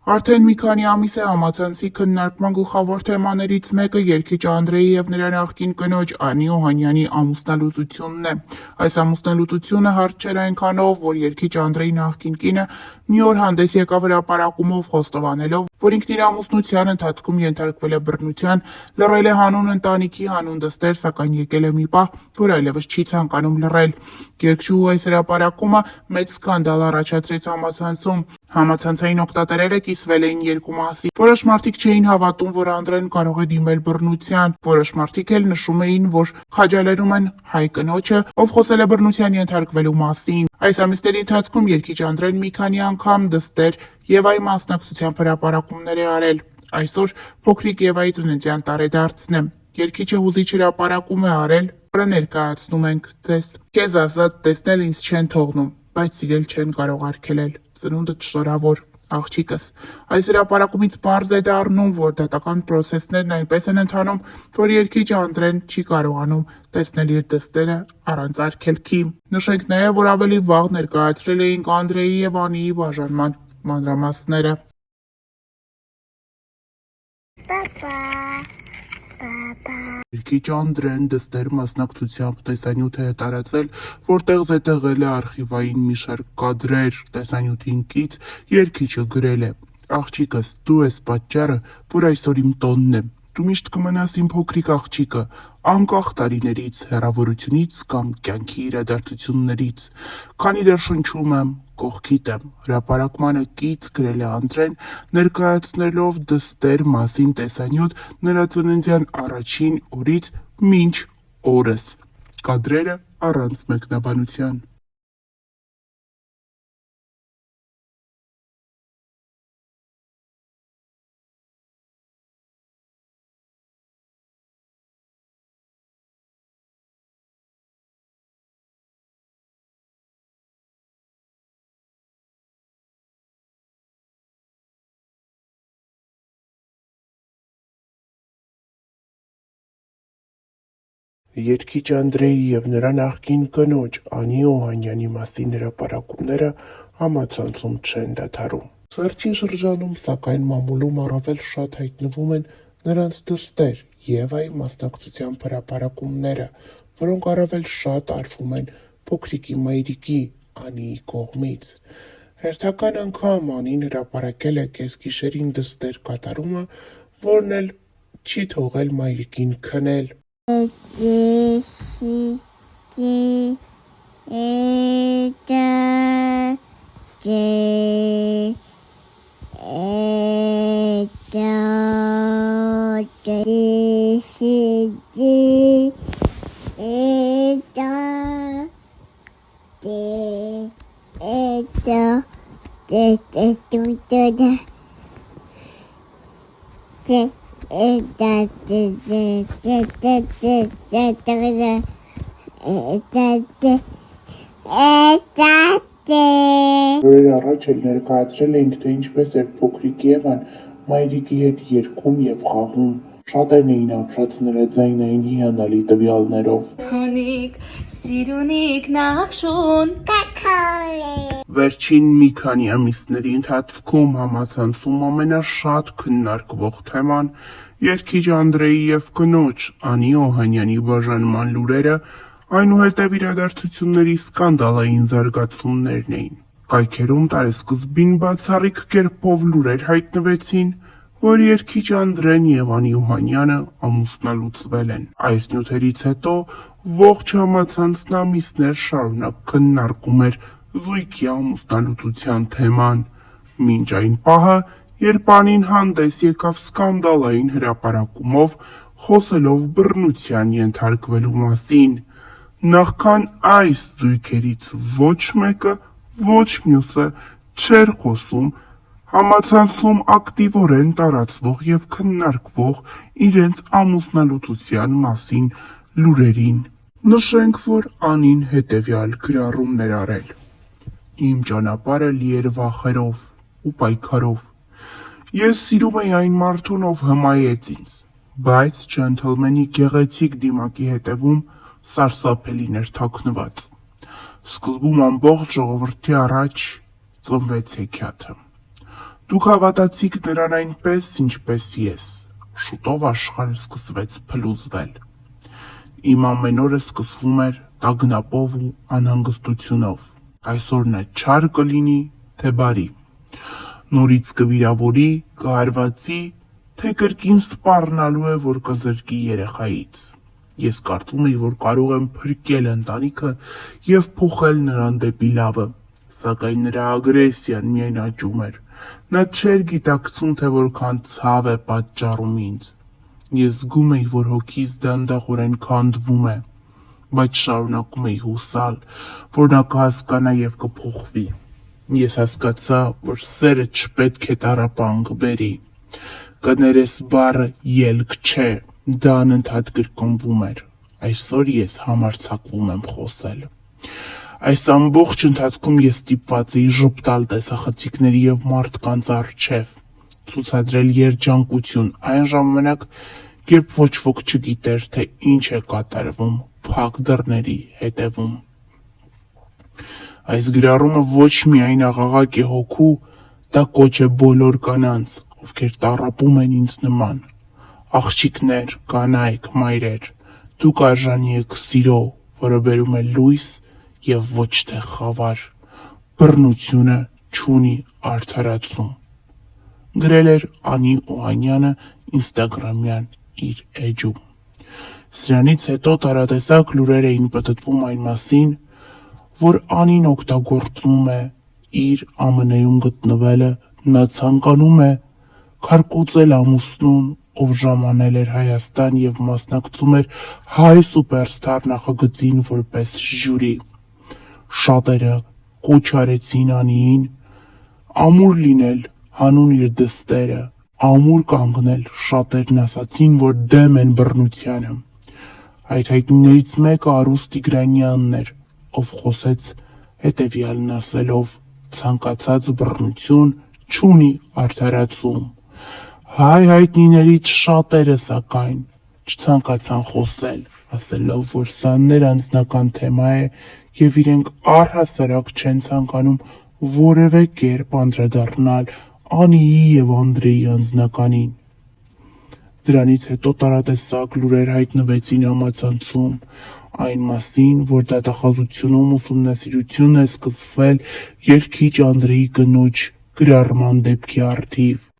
Արդեն մի քանի ամիս է համացանցի քննարկման գլխավոր թեմաներից մեկը երգիչ Անդրեյի և նրա նախկին կնոջ Անի Օհանյանի ամուսնալուծությունն է։ Այս ամուսնալուծությունը հարթ չէր այնքանով, որ երգիչ Անդրեյի նախկին կինը մի օր հանդես եկավ հրապարակումով խոստովանելով, որ ինքն իր ամուսնության ընթացքում ենթարկվել է բռնության, լռել է հանուն ընտանիքի, հանուն դստեր, սակայն եկել է մի պահ, որ այլևս չի ցանկանում լռել։ Երգչուհու այս հրապարակումը մեծ սկանդալ առաջացրեց համացանցում։ Համացանցային օգտատերերը կիսվել էին երկու մասի։ Որոշ մարդիկ չէին հավատում, որ Անդրեն կարող է դիմել բռնության։ Որոշ մարդիկ էլ նշում էին, որ քաջալերում են հայ կնոջը, ով խոսել է բռնության ենթարկվելու մասին։ Այս ամիսների ընթացքում երգիչ Անդրեն մի քանի անգամ դստեր Եվայի մասնակցությամբ հրապարակումներ է արել։ Այսօր փոքրիկ Եվայի ծննդյան տարեդարձն է։ Երգիչը հուզիչ հրապարակում է արել, որը ներկայացնում ենք ձեզ։ Քեզ ազատ տեսնել ինձ չեն թողնում, բայց սիրել չեն կարող արգելել։ Ծնունդդ շնորհավոր, աղջիկս։ Այս հրապարակումից պարզ է դառնում, որ դատական պրոցեսներն այնպես են ընթանում, որ երգիչ Անդրեն չի կարողանում տեսնել իր դստերը առանց արգելքի։ Նշենք նաև, որ ավելի վաղ ներկայացրել էինք Անդրեյի և Անիի բաժանման մանրամասները։ Երգիչ Անդրեն դստեր մասնակցությամբ տեսանյութ է տարածել, որտեղ զետեղել է արխիվային մի շարք կադրեր։ Տեսանյութին կից երգիչը գրել է. «Աղջիկս, դու ես պատճառը, որ այսօր իմ տոնն է։ Դու միշտ կմնաս իմ փոքրիկ աղջիկը, անկախ տարիներից, հեռավորությունից կամ կյանքի իրադարձություններից։ Քանի դեռ շնչում եմ, կողքիդ եմ»։ Հրապարակմանը կից գրել է Անդրեն, ներկայացնելով դստեր մասին տեսանյութ նրա ծննդյան առաջին օրից մինչ օրս։ Կադրերը առանց մեկնաբանության։ Երգիչ Անդրեյի և նրա նախկին կնոջ Անի Օհանյանի մասին հրապարակումները համացանցում չեն դադարում։ Վերջին շրջանում, սակայն, մամուլում առավել շատ հայտնվում են նրանց դստեր Եվայի մասնակցությամբ հրապարակումները, որոնք առավել շատ արվում են փոքրիկի մայրիկի Անիի կողմից։ Հերթական անգամ Անին հրապարակել է կեսգիշերին դստեր կատարումը, որն էլ չի թողել մայրիկին քնել։ Օրեր առաջ էլ ներկայացրել էինք, թե ինչպես էր փոքրիկ Եվան մայրիկի հետ երգում և խաղում։ Շատերն էին ապշած նրա ձայնային հիանալի տվյալներով։ Վերջին մի քանի ամիսների ընթացքում համացանցում ամենաշատ քննարկվող թեման երգիչ Անդրեյի և կնոջ Անի Օհանյանի բաժանման լուրերը, այնուհետև իրադարձությունների սկանդալային զարգացումներն էին։ Կայքերում տարեսկզբին բացառիկ կերպով լուրեր հայտնվեցին, որ երգիչ Անդրեն և Անի Օհանյանը ամուսնալուծվել են։ Այս նյութերից հետո ողջ համացանցն ամիսներ շարունակ քննարկում էր զույգի ամուսնալուծության թեման, մինչ այն պահը, երբ Անին հանդես եկավ սկանդալային հրապարակումով, խոսելով բռնության ենթարկվելու մասին։ Նախքան այս զույգերից ոչ մեկը, ոչ մյուսը չէր խոսում համացանցում ակտիվորեն տարածվող և քննարկվող իրենց ամուսնալուծության մասին լուրերին։ Նշենք, որ Անին հետևյալ գրառումն էր արել. «Իմ ճանապարհը լի էր վախերով ու պայքարով։ Ես սիրում էի այն մարդուն, ով հմայեց ինձ, բայց ջենթլմենի գեղեցիկ դիմակի հետևում սարսափելին էր թաքնված։ Սկզբում ամբողջ ժողովրդի առաջ ծնվեց հեքիաթը։ Դուք հավատացիք նրան այնպես, ինչպես ես։ Շուտով աշխարհը սկսվեց փլուզվել։ Իմ ամեն օրը սկսվում էր տագնապով ու անհանգստությունով։ Այսօր նա չար կլինի, թե բարի։ Նորից կվիրավորի, կհարվածի, թե կրկին սպառնալու է, որ կզրկի երեխայից։ Ես կարծում էի, որ կարող եմ փրկել ընտանիքը և փոխել նրան դեպի լավը, սակայն նրա ագրեսիան միայն աճում էր։ Նա չէր գիտակցում, թե որքան ցավ է պատճառում ինձ։ Ես զգում էի, որ հոգիս դանդաղորեն քանդվում է, բայց շարունակում էի հուսալ, որ նա կհասկանա և կփոխվի։ Ես հասկացա, որ սերը չպետք է տառապանք բերի։ Կներես բառը ելք չէ, դա անընդհատ կրկնվում էր։ Այսօր ես համարձակվում եմ խոսել։ Այս ամբողջ ընթացքում ես ստիպված էի ժպտալ տեսախցիկների և մարդկանց առջև, ցուցադրել երջանկություն այն ժամանակ, երբ ոչ ոք չգիտեր, թե ինչ է կատարվում փակ դռների հետևում։ Այս գրառումը ոչ միայն աղաղակ է հոգու, դա կոչ է բոլոր կանանց, ովքեր տառապում են ինձ նման։ Աղջիկներ, կանայք, մայրեր, դուք արժանի եք սիրո, որը բերում է լույս և ոչ թե խավար։ Բռնությունը չունի արդարացում։ Գրել էր Անի Օհանյանը ինստագրամյան իր էջում։ Սրանից հետո տարատեսակ լուրեր էին պտտվում այն մասին, որ Անին օգտագործում է իր ԱՄՆ-ում գտնվելը, նա ցանկանում է քարկոծել ամուսնուն, ով ժամանել էր Հայաստան և մասնակցում էր Հայ սուպերստար նախագծին որպես ժյուրի։ Շատերը կոչ արեցին Անիին ամուր լինել, հանուն իր դստերը, ամուր կանգնել, շատերն ասացին, որ դեմ են բռնությանը։ Այդ հայտնիներից մեկը Արուս Տիգրանյանն էր, ով խոսեց հետևյալն ասելով. ցանկացած բռնություն չունի արդարացում։ Հայ հայտնիներից շատերը, սակայն, չցանկացան խոսել, ասելով, որ սա ներանձնական թեմա է և իրենք առհասարակ չեն ցանկանում որևէ կերպ անդրադառնալ Անիի և Անդրեի անձնականին։ Դրանից հետո տարատեսակ լուրեր հայտնվեցին համացանցում այն մասին, որ դատախազությունում ուսումնասիրություն է սկսվել երգիչ Անդրեի կնոջ գրառման դեպքի առթիվ։